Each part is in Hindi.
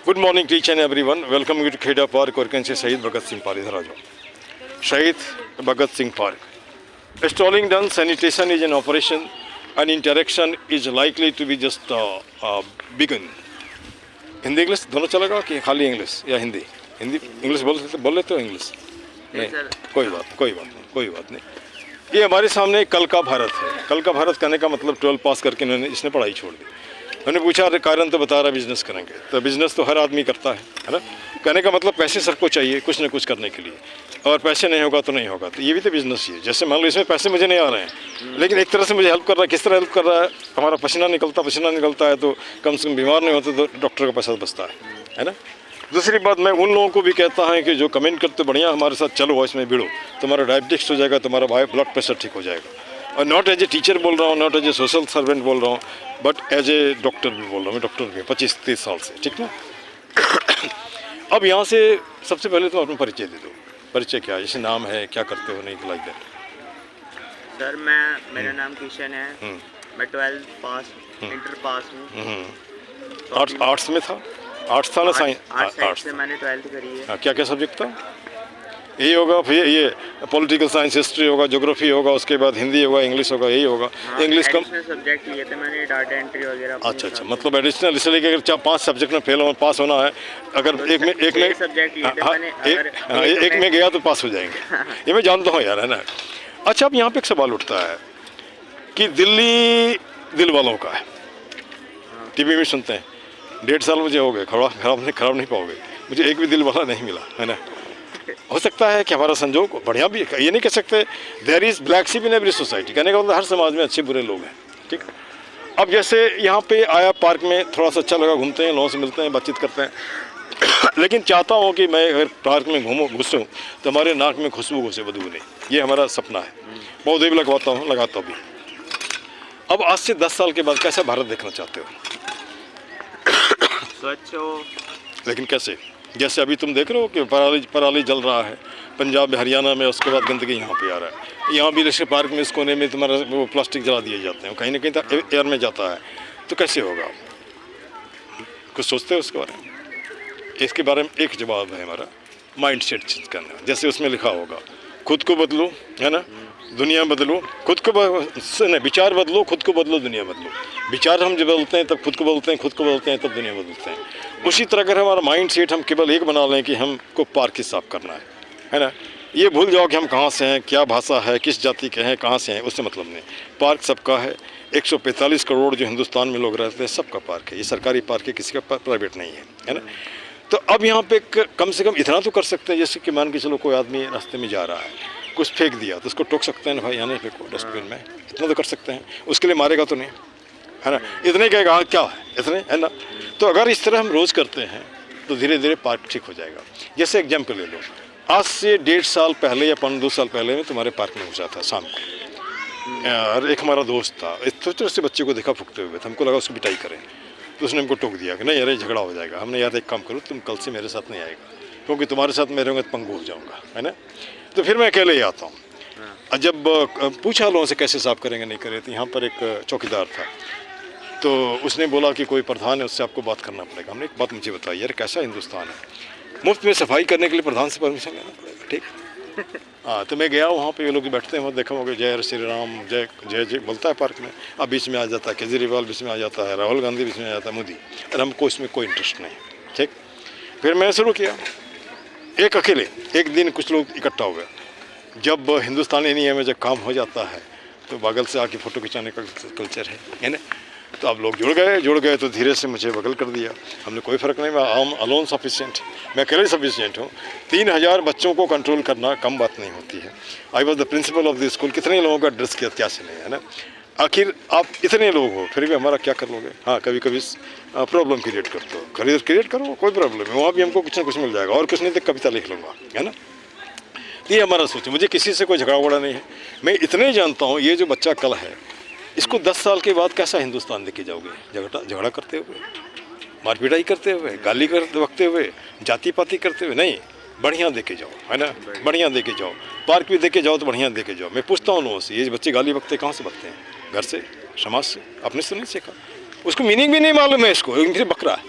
Good morning teach and everyone, welcome you to Kheda park और कैन से शहीद भगत सिंह पार्क। इधर आ जाओ। Shaheed Bhagat Singh park, installing done sanitation is an operation and interaction is likely to be just begun. Hindi English दोनों चलेगा कि खाली इंग्लिश या हिंदी? हिंदी इंग्लिश बोल लेते हो? इंग्लिश नहीं, कोई बात नहीं। ये हमारे सामने कल का भारत है। कल का भारत कहने का मतलब 12 पास करके इसने पढ़ाई छोड़ दी। मैंने पूछा कारण तो बता रहा बिजनेस करेंगे, तो बिजनेस तो हर आदमी करता है ना। कहने का मतलब पैसे सबको चाहिए कुछ ना कुछ करने के लिए, और पैसे नहीं होगा तो नहीं होगा, तो ये भी तो बिजनेस ही है। जैसे मान लो इसमें पैसे मुझे नहीं आ रहे हैं, लेकिन एक तरह से मुझे हेल्प कर रहा है। किस तरह हेल्प कर रहा है? हमारा पसीना निकलता है तो कम से कम बीमार नहीं होते तो डॉक्टर का पैसा बचता है ना। दूसरी बात, मैं उन लोगों को भी कहता है कि जो कमेंट करते बढ़िया हमारे साथ चलो, इसमें भिड़ो, तुम्हारा डायबिटिक्स हो जाएगा, तुम्हारा ब्लड प्रेशर ठीक हो जाएगा। और नॉट एज ए टीचर बोल रहा हूँ, not as a social servant बोल रहा हूँ, बट एज ए डॉक्टर भी बोल रहा हूँ। मैं डॉक्टर भी 25-30 साल से, ठीक ना। अब यहाँ से सबसे पहले तो अपना परिचय दे दो। परिचय क्या है, जैसे नाम है, क्या करते हो, नहीं लाइक दैट। सर मेरा नाम किशन है, मैं 12th पास इंटर पास हूँ। आर्ट्स में था? आर्ट्स था ना साइंस? आर्ट्स से मैंने 12th करी है। क्या क्या सब्जेक्ट था? यही होगा, फिर ये पॉलिटिकल साइंस, हिस्ट्री होगा, ज्योग्राफी होगा, उसके बाद हिंदी होगा, इंग्लिश होगा, यही होगा। इंग्लिश कम सब्जेक्ट लिए थे मैंने, डाटा एंट्री वगैरह। अच्छा, मतलब एडिशनल, इसलिए कि अगर 5 सब्जेक्ट में पास होना है, अगर एक में सब्जेक्ट लिए थे मैंने, एक में गया तो पास हो जाएंगे। ये मैं जानता हूँ यार, है ना। अच्छा, अब यहाँ पे एक सवाल उठता है कि दिल्ली दिल वालों का है। टीवी में सुनते हैं 1.5 साल मुझे हो गए, खराब नहीं पाओगे, मुझे एक भी दिल वाला नहीं मिला, है ना। हो सकता है कि हमारा संजोग बढ़िया भी है, ये नहीं कह सकते। There is black sheep in every society, कहने का मतलब हर समाज में अच्छे बुरे लोग हैं, ठीक। अब जैसे यहाँ पे आया पार्क में, थोड़ा सा अच्छा लगा, घूमते हैं, लोगों से मिलते हैं, बातचीत करते हैं। लेकिन चाहता हूँ कि मैं अगर पार्क में घुसूँ तो हमारे नाक में खुशबू घुसे, बदबू नहीं। ये हमारा सपना है। पौधे भी लगाता भी। अब आज से 10 साल के बाद कैसा भारत देखना चाहते हो? स्वच्छ हो। लेकिन कैसे? जैसे अभी तुम देख रहे हो कि पराली जल रहा है पंजाब में, हरियाणा में, उसके बाद गंदगी यहाँ पे आ रहा है। यहाँ भी जैसे पार्क में इस कोने में तुम्हारा वो प्लास्टिक जला दिए जाते हैं, कहीं ना कहीं तो एयर में जाता है, तो कैसे होगा? कुछ सोचते हो उसके बारे में? इसके बारे में एक जवाब है हमारा, माइंड सेट चेंज करना। जैसे उसमें लिखा होगा, खुद को बदलो, है ना, दुनिया बदलो। विचार बदलो, खुद को बदलो, दुनिया बदलो। विचार हम जब बदलते हैं तब खुद को बदलते हैं, खुद को बदलते हैं तब दुनिया बदलते हैं। उसी तरह अगर हमारा माइंड सेट हम केवल एक बना लें कि हमको पार्क ही साफ करना है ना, ये भूल जाओ कि हम कहाँ से हैं, क्या भाषा है, किस जाति के हैं, कहाँ से हैं, उससे मतलब नहीं। पार्क सबका है। 145 करोड़ जो हिंदुस्तान में लोग रहते हैं, सबका पार्क है। ये सरकारी पार्क है, किसी का प्राइवेट नहीं है ना। तो अब यहाँ पे कम से कम इतना तो कर सकते हैं, जैसे कि मान के चलो कोई आदमी रास्ते में जा रहा है, कुछ फेंक दिया तो उसको टोक सकते हैं ना, भाई यहाँ नहीं फेंको डस्टबिन में, इतना तो कर सकते हैं। उसके लिए मारेगा तो नहीं, है ना। इतने कहेगा हाँ क्या है, इतने, है ना। तो अगर इस तरह हम रोज़ करते हैं तो धीरे धीरे पार्क ठीक हो जाएगा। जैसे एग्जाम्पल ले लो, आज से 1.5 साल पहले या 2 साल पहले में तुम्हारे पार्क में घुसा था शाम को, और एक हमारा दोस्त था, इस छोटे से बच्चे को देखा फूकते हुए, तो हमको लगा उसको पिटाई करें, तो उसने हमको टोक दिया कि नहीं यार झगड़ा हो जाएगा। हमने यार एक काम करो, तुम कल से मेरे साथ नहीं आएगा, क्योंकि तुम्हारे साथ मैं रहूँगा तो पंगु हो जाऊँगा, है ना। तो फिर मैं अकेले ही आता हूँ। जब पूछा लोगों से कैसे साफ करेंगे, नहीं करे, तो यहाँ पर एक चौकीदार था, तो उसने बोला कि कोई प्रधान है, उससे आपको बात करना पड़ेगा। हमने एक बात मुझे बताई, यार कैसा हिंदुस्तान है, मुफ्त में सफाई करने के लिए प्रधान से परमिशन लेना पड़ेगा, ठीक। हाँ, तो मैं गया वहाँ पे, ये लोग बैठते हैं, वहाँ देखा होगा जय श्री राम, जय जय जय बोलता है पार्क में। अब बीच में आ जाता है केजरीवाल, बीच में आ जाता है राहुल गांधी, बीच में आ जाता है मोदी, और हमको इसमें कोई इंटरेस्ट नहीं, ठीक। फिर मैंने शुरू किया, एक अकेले एक दिन कुछ लोग इकट्ठा हो गए। जब हिंदुस्तानी नियम में जब काम हो जाता है तो बगल से आके फ़ोटो खिंचाने का कल्चर है ना। तो अब लोग जुड़ गए तो धीरे से मुझे बगल कर दिया। हमने कोई फ़र्क नहीं, मैं आम अलोन सफिशिएंट, मैं अकेले सफिशिएंट हूँ। 3000 बच्चों को कंट्रोल करना कम बात नहीं होती है। I was the principle of the school. कितने लोगों का ड्रेस किया, क्या से नहीं, है ना। आखिर आप इतने लोग हो, फिर भी हमारा क्या कर लोगे? हाँ, कभी कभी प्रॉब्लम क्रिएट करते हो, क्रिएट करो, कोई प्रॉब्लम है, वहाँ भी हमको कुछ ना कुछ मिल जाएगा, और कुछ नहीं तो कविता लिख लूँगा, है ना। ये हमारा सोच है। मुझे किसी से कोई झगड़ा वगड़ा नहीं है। मैं इतने जानता हूँ, ये जो बच्चा कल है, इसको 10 साल के बाद कैसा हिंदुस्तान देखे जाओगे? झगड़ा करते हुए, मारपीटाई करते हुए, गाली बकते हुए, जाति पाति करते हुए नहीं, बढ़िया देखे जाओ, है ना, बढ़िया देखे जाओ। पार्क भी देखे जाओ तो बढ़िया देखे जाओ। मैं पूछता हूँ लोगों से, ये बच्चे गाली बकते कहाँ से बकते हैं? घर से, समाज से, अपने से नहीं सीखा। उसको मीनिंग भी नहीं मालूम है, इसको फिर बक रहा है।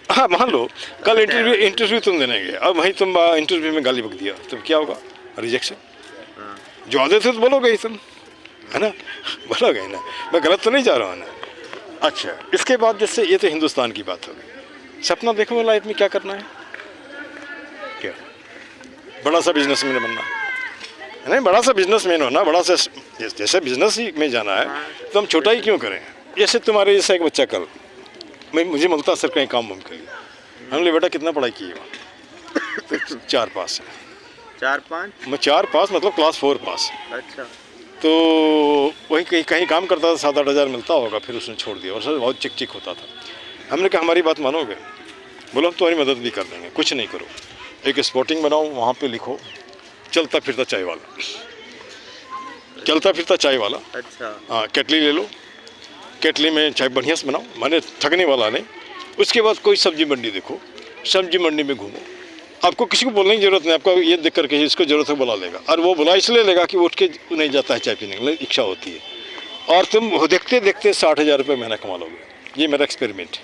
हाँ मान लो कल इंटरव्यू तुम देने गए, अब वहीं तुम इंटरव्यू में गाली बक दिया तो क्या होगा? रिजेक्शन। हाँ, जो आदत है तो बोलोगे ही तुम, है ना? बोलोगे ही ना, मैं गलत तो नहीं जा रहा हूँ ना। अच्छा, इसके बाद जैसे ये तो हिंदुस्तान की बात होगी, सपना देखो लाइफ में क्या करना है? क्या बड़ा सा बिजनेसमैन बनना? नहीं, बड़ा सा बिजनेसमैन होना, बड़ा सा जैसे बिजनेस ही में जाना है तो हम छोटा ही क्यों करें? जैसे तुम्हारे जैसा एक बच्चा कल मुझे मिलता सर कहीं काम वाम के लिए, हमने बेटा कितना पढ़ाई की है? तो 4 पास है। 4-5? मैं 4 पास मतलब क्लास 4 पास। अच्छा। तो वही कहीं कहीं काम करता था, 7-8 हज़ार मिलता होगा, फिर उसने छोड़ दिया और सर बहुत चिक चिक होता था। हमने कहा हमारी बात मानोगे? बोलो हम तुम्हारी मदद भी कर देंगे, कुछ नहीं करो, एक स्पॉटिंग बनाओ, वहाँ पे लिखो चलता फिरता चाय वाला, चलता फिरता चाय वाला। अच्छा। हाँ, केटली ले लो, केटली में चाय बढ़िया से बनाओ, माने थकने वाला नहीं। उसके बाद कोई सब्जी मंडी देखो, सब्जी मंडी में घूमो, आपको किसी को बोलने की जरूरत नहीं, आपको ये देख करके इसको जरूरत है बुला लेगा, और वो बुला इसलिए लेगा कि वो उठ के नहीं जाता है चाय पीने के लिए, इच्छा होती है, और तुम देखते देखते 60,000 रुपये महीना कमा लोगे। ये मेरा एक्सपेरिमेंट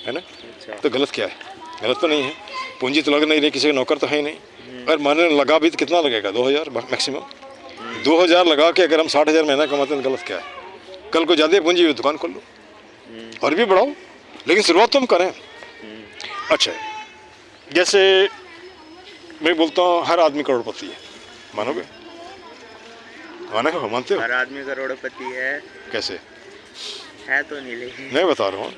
है ना। अच्छा। तो गलत क्या है? गलत तो नहीं है, पूंजी तो लग नहीं रही, किसी का नौकर तो है ही नहीं, और माने लगा भी तो कितना लगेगा? 2,000 मैक्सिमम। 2,000 लगा के अगर हम 60,000 महीना कमाते हैं तो गलत क्या है? कल को ज़्यादा पूंजी हुई दुकान खोल लो और भी बढ़ाओ, लेकिन शुरुआत तुम करें। अच्छा, जैसे मैं बोलता हूँ हर आदमी करोड़पति है, मानोगे? मानते हो? हर आदमी करोड़पति है? कैसे? है तो नहीं, लेकिन मैं बता रहा हूँ,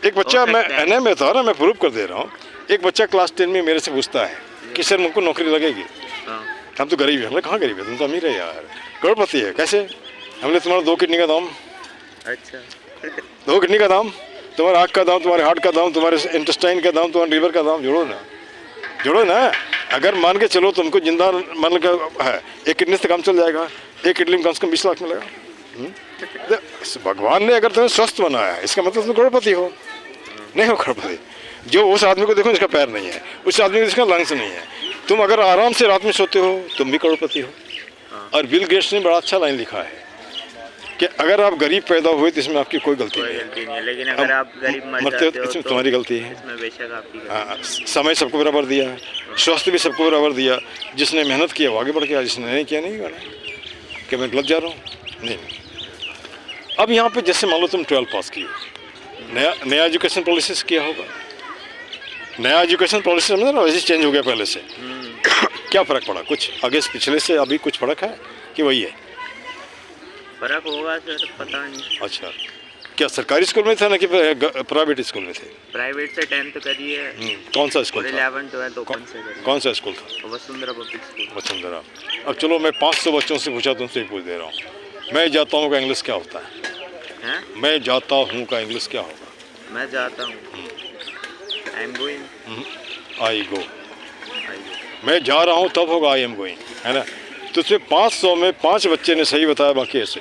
एक बच्चा, मैं बता रहा हूँ, मैं प्रूव कर दे रहा हूँ। एक बच्चा क्लास 10 में मेरे से पूछता है कि सर मुझको नौकरी लगेगी? हाँ। हम तो गरीब हैं। हमने कहाँ गरीब है, तुम तो अमीर है यार, करोड़पति है कैसे? हमने तुम्हारा 2 किडनी का दाम, अच्छा। 2 किडनी का दाम, तुम्हारे आँख का दाम, तुम्हारे हार्ट का दाम, तुम्हारे इंटेस्टाइन का दाम, तुम्हारे लीवर का दाम जोड़ो ना, जोड़ो ना। अगर मान के चलो तुमको जिंदा मान के है, 1 किडनी से काम चल जाएगा, 1 किडनी में कम से कम 20 लाख मिलेगा। तो भगवान ने अगर तुम्हें स्वस्थ बनाया है, इसका मतलब तुम करोड़पति हो? नहीं हो करोड़पति। जो उस आदमी को देखो जिसका पैर नहीं है, उस आदमी को जिसका लंग्स नहीं है, तुम अगर आराम से रात में सोते हो तुम भी करोड़पति हो। और बिल गेट्स ने बड़ा अच्छा लाइन लिखा है कि अगर आप गरीब पैदा हुए तो इसमें आपकी कोई गलती नहीं है, लेकिन अगर आप गरीब मर मरते हो जाते तो हो इसमें तो तुम्हारी गलती है। इसमें बेशक आपकी गलती हाँ, समय सबको बराबर दिया है, स्वास्थ्य भी सबको बराबर दिया। जिसने मेहनत किया वो आगे बढ़ गया, जिसने नहीं किया नहीं बढ़ा। कि मैं गलत जा रहा हूँ? नहीं। अब यहाँ पे जैसे मान लो तुम 12 पास की हो, नया एजुकेशन पॉलिसी से किया होगा, नया एजुकेशन पॉलिसी समझ ना, वैसे चेंज हो गया पहले से। क्या फ़र्क पड़ा? कुछ आगे से पिछले से अभी कुछ फ़र्क है कि वही है? फर्क होगा सर, पता नहीं। अच्छा, क्या सरकारी स्कूल में था ना कि प्राइवेट स्कूल में थे? प्राइवेट से 10th करिए। कौन सा स्कूल था? 11-12 ओपन से करिए। कौन सा स्कूल था? Vasundhara public school. वसुंधरा। अब चलो मैं 500 बच्चों से पूछा, तुमसे ही पूछ दे रहा हूँ, मैं जाता हूँ का इंग्लिश क्या होता है? हैं? मैं जाता हूँ का इंग्लिश क्या होगा? मैं जाता हूँ, आई एम गोइंग। आई गो। मैं जा रहा हूँ तब होगा आई एम गोइंग, है ना। तो उसमें 500 में 5 बच्चे ने सही बताया, बाकी ऐसे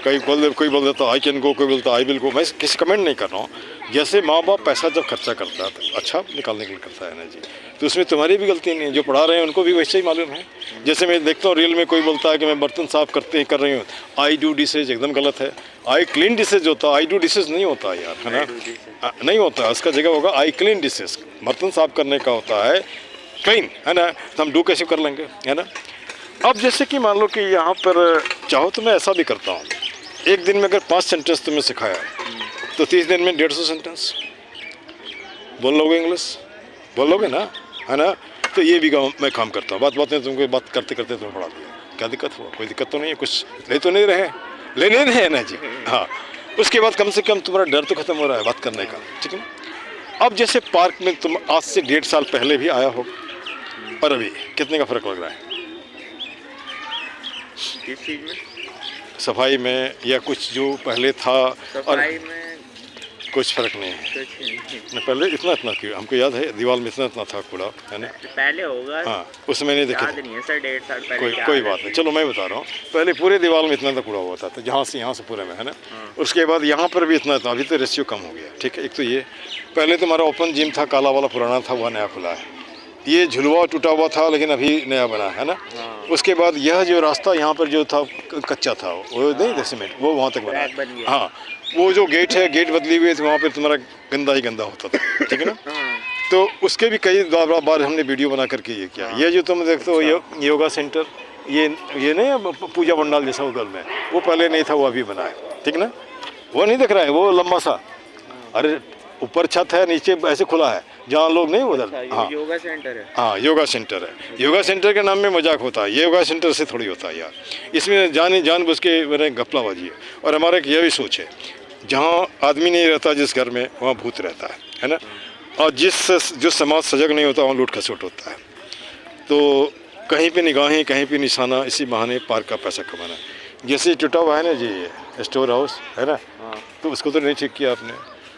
कोई बोल देता आई कैन गो, कोई बोलता आई विल गो। मैं किसी कमेंट नहीं कर रहा हूँ। जैसे माँ बाप पैसा जब खर्चा करता है तो अच्छा निकालने के लिए करता है ना जी, तो उसमें तुम्हारी भी गलती नहीं है। जो पढ़ा रहे हैं उनको भी वैसे ही मालूम है। जैसे मैं देखता हूँ रील में कोई बोलता है कि मैं बर्तन साफ कर रही हूँ, आई डू डिशेज, एकदम गलत है। आई क्लीन डिशेज होता है, आई डू डिशेज नहीं होता यार, है ना, नहीं होता। उसका जगह होगा आई क्लीन डिशेज, बर्तन साफ करने का होता है क्लीन, है ना। तो हम डू कैसे कर लेंगे, है ना। अब जैसे कि मान लो कि यहाँ पर चाहो तो मैं ऐसा भी करता हूँ, एक दिन में अगर 5 सेंटेंस तुम्हें सिखाया तो 30 दिन में 150 सेंटेंस बोल लोगे, इंग्लिश बोल लोगे ना, है ना। तो ये भी मैं काम करता हूँ। बात में तुमको बात करते करते तुम्हें पढ़ा दिया, क्या दिक्कत हुआ? कोई दिक्कत तो नहीं है, कुछ ले तो नहीं रहे, ले नहीं रहे ना जी। हाँ, उसके बाद कम से कम तुम्हारा डर तो खत्म हो रहा है बात करने का, ठीक है ना। अब जैसे पार्क में तुम आज से 1.5 साल पहले भी आया हो और अभी कितने का फ़र्क लग रहा है? किस चीज़ में? सफाई में या कुछ जो पहले था और सफाई में कुछ फ़र्क नहीं है। कुछ नहीं। पहले इतना क्यों, हमको याद है दीवार में इतना था कूड़ा, है ना। पहले होगा, हाँ, उसमें नहीं देखा, याद नहीं है सर, 1.5 साल पहले। कोई बात नहीं, चलो मैं बता रहा हूँ। पहले पूरे दीवार में इतना कूड़ा हुआ था, तो जहाँ से यहाँ से पूरे में, है ना। उसके बाद यहाँ पर भी इतना था, अभी तो रेशियो कम हो गया, ठीक है। एक तो ये पहले तुम्हारा ओपन जिम था, काला वाला पुराना था, वह नया खुला है, ये झुलवा टूटा हुआ था लेकिन अभी नया बना है ना। हाँ। उसके बाद यह जो रास्ता यहाँ पर जो था कच्चा था, वो नहीं था सीमेंट, वो वहाँ तक बना ट्रैक बन गया। हाँ, वो जो गेट है, गेट बदली हुई है तो वहाँ पर तुम्हारा गंदा ही गंदा होता था, ठीक है ना। हाँ। तो उसके भी कई बार हमने वीडियो बना करके ये किया। ये जो तुम देखते हो योगा सेंटर, ये नहीं है पूजा पंडाल जैसा उधर में, वो पहले नहीं था, वो अभी बना है, ठीक ना। वो नहीं दिख रहा है, वो लंबा सा, अरे ऊपर छत है, नीचे ऐसे खुला है, जहाँ लोग नहीं उधर। हाँ, योगा सेंटर है। हाँ, योगा सेंटर है। योगा सेंटर के नाम में मजाक होता है, ये योगा सेंटर से थोड़ी होता है यार। इसमें जानबूझ के मेरे घपलाबाजी है। और हमारा एक यह भी सोच है, जहाँ आदमी नहीं रहता जिस घर में, वहाँ भूत रहता है ना। और जो समाज सजग नहीं होता, वहाँ लूट खसोट होता है। तो कहीं पे निगाहें, कहीं पे निशाना, इसी बहाने पार्क का पैसा कमाना है। जैसे टूटा हुआ है ना जी, ये स्टोर हाउस है ना, तो उसको तो नहीं ठीक किया आपने।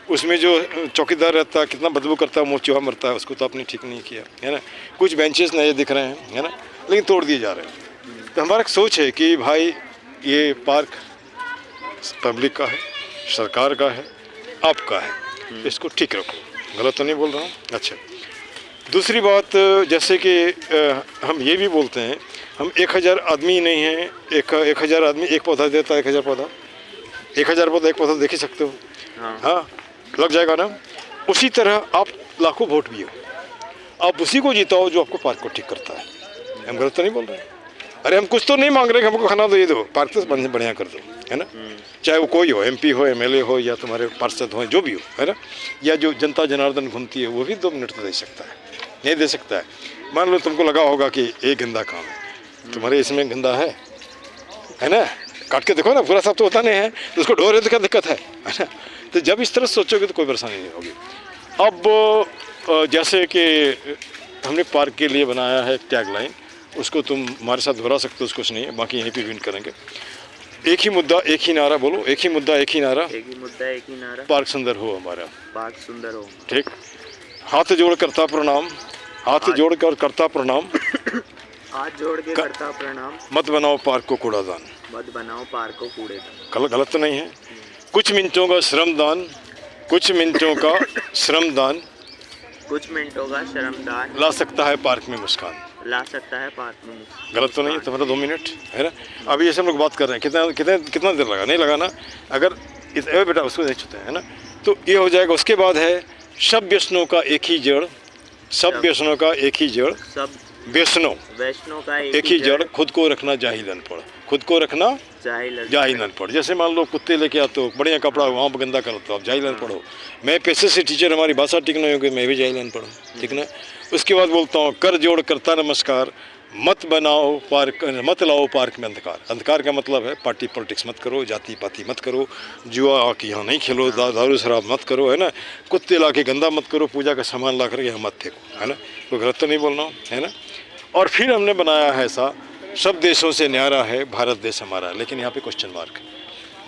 उसमें जो चौकीदार रहता है, कितना बदबू करता है, मुँह चूहा मरता है, उसको तो आपने ठीक नहीं किया, है ना। कुछ बेंचेस नए दिख रहे हैं, है ना, लेकिन तोड़ दिए जा रहे हैं। तो हमारा एक सोच है कि भाई ये पार्क पब्लिक का है, सरकार का है, आपका है, इसको ठीक रखो। गलत तो नहीं बोल रहा हूँ। अच्छा, दूसरी बात, जैसे कि हम ये भी बोलते हैं, हम 1000 आदमी नहीं हैं, 1000 आदमी एक पौधा देता है, 1000 पौधा, 1000 पौधा एक पौधा देख ही सकते हो। हाँ, लग जाएगा ना। उसी तरह आप लाखों वोट भी हो, आप उसी को जिताओ जो आपको पार्क को ठीक करता है। हम गलत तो नहीं बोल रहे हैं। अरे हम कुछ तो नहीं मांग रहे कि हमको खाना दे दो, पार्क तो बढ़िया कर दो, है ना। चाहे वो कोई हो, MP हो, MLA हो, या तुम्हारे पार्षद हो, जो भी हो, है ना, या जो जनता जनार्दन घूमती है, वो भी 2 मिनट तो दे सकता है, नहीं दे सकता है। मान लो तुमको लगा होगा कि ये गंदा काम है, तुम्हारे इसमें गंदा है ना, काट के देखो ना, पूरा साफ तो होता नहीं है, तो उसको ढो रहे तो क्या दिक्कत है ना। तो जब इस तरह सोचोगे तो कोई परेशानी नहीं होगी। अब जैसे कि हमने पार्क के लिए बनाया है टैग लाइन, उसको तुम हमारे साथ दोहरा सकते हो, उसको कुछ नहीं है, बाकी यहीं पे विन करेंगे। एक ही मुद्दा एक ही नारा, बोलो, एक ही मुद्दा एक ही नारा, एक ही मुद्दा एक ही नारा, पार्क सुंदर हो हमारा, पार्क सुंदर हो। ठीक। हाथ जोड़ करता प्रणाम, हाथ जोड़ कर करता प्रणाम, हाथ जोड़ के करता प्रणाम, मत बनाओ पार्क को कूड़ादान, मत बनाओ पार्क को कूड़ेदान। गलत तो नहीं है। कुछ मिनटों का श्रमदान, कुछ मिनटों का श्रमदान कुछ मिनटों का श्रमदान ला सकता है पार्क में मुस्कान, ला सकता है पार्क में। गलत तो नहीं है। तुम्हारा 2 मिनट है ना। अभी जैसे हम लोग बात कर रहे हैं, कितना देर लगा, नहीं लगा ना। अगर बेटा उसको नहीं छूते है ना, तो ये हो जाएगा। उसके बाद है सब व्यसनों का एक ही जड़, सब व्यसनों का एक ही जड़, सब वैष्णव का एक ही जड़, खुद को रखना जाहिल अनपढ़, खुद को रखना जाहिल अनपढ़। जैसे मान लो कुत्ते लेके आते हो, बढ़िया कपड़ा वहाँ पर गंदा करते हो, आप जाहिल अनपढ़ हो। मैं पैसे से टीचर, हमारी भाषा ठीक नहीं होगी, मैं भी जाहिल अनपढ़ हूँ, ठीक ना। उसके बाद बोलता हूँ, कर जोड़ करता नमस्कार, मत बनाओ पार्क, मत लाओ पार्क में अंधकार। अंधकार का मतलब है पार्टी पॉलिटिक्स मत करो, जाति पाति मत करो, जुआ आके यहाँ नहीं खेलो, दारू शराब मत करो, है ना। कुत्ते ला के गंदा मत करो, पूजा का सामान ला कर यहाँ मत फेंको, है ना। कोई गलत तो नहीं बोल रहा हूँ, है ना। और फिर हमने बनाया है ऐसा, सब देशों से न्यारा है भारत देश हमारा, लेकिन यहाँ पे क्वेश्चन मार्क।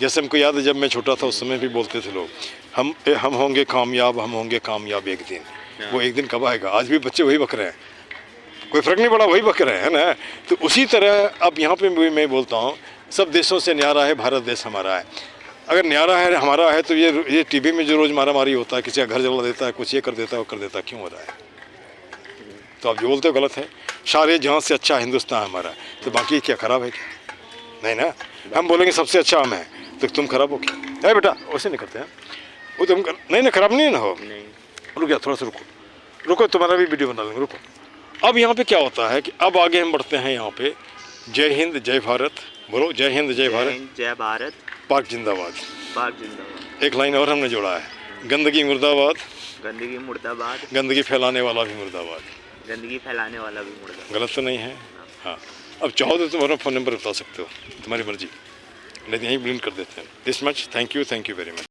जैसे हमको याद है, जब मैं छोटा था उस समय भी बोलते थे लोग, हम होंगे कामयाब, हम होंगे कामयाब एक दिन। वो एक दिन कब आएगा? आज भी बच्चे वही बक रहे हैं, कोई फ़र्क नहीं पड़ा, वही बक रहे हैं, है ना। तो उसी तरह अब यहाँ पे भी मैं बोलता हूँ, सब देशों से न्यारा है भारत देश हमारा है। अगर न्यारा है हमारा है, तो ये टीवी में जो रोज़ मारा मारी होता है, किसी का घर जला देता है, कुछ ये कर देता है, वो कर देता है, क्यों हो रहा है? तो आप जो बोलते हो गलत है। सारे जहाँ से अच्छा हिंदुस्तान हमारा, तो बाकी क्या ख़राब है क्या? नहीं ना। हम बोलेंगे सबसे अच्छा हम है, तो तुम खराब हो क्या? है बेटा, वैसे नहीं करते हैं वो, तुम नहीं ना, खराब नहीं ना हो। रुक जा, थोड़ा सा रुको, तुम्हारा भी वीडियो बना लेंगे, रुको। अब यहाँ पे क्या होता है कि अब आगे हम बढ़ते हैं। यहाँ पे जय हिंद जय भारत, बोलो, जय हिंद जय भारत, जय भारत, पार्क जिंदाबाद, पार्क जिंदाबाद। एक लाइन और हमने जोड़ा है, गंदगी मुर्दाबाद, गंदगी मुर्दाबाद, गंदगी फैलाने वाला भी मुर्दाबाद, गंदगी फैलाने वाला भी मुर्दाबाद। गलत तो नहीं है। हाँ, अब चाहो तो तुम्हारा फ़ोन नंबर बता सकते हो, तुम्हारी मर्जी, नहीं तो यहीं ब्लिंक कर देते हैं। This much, thank you very much.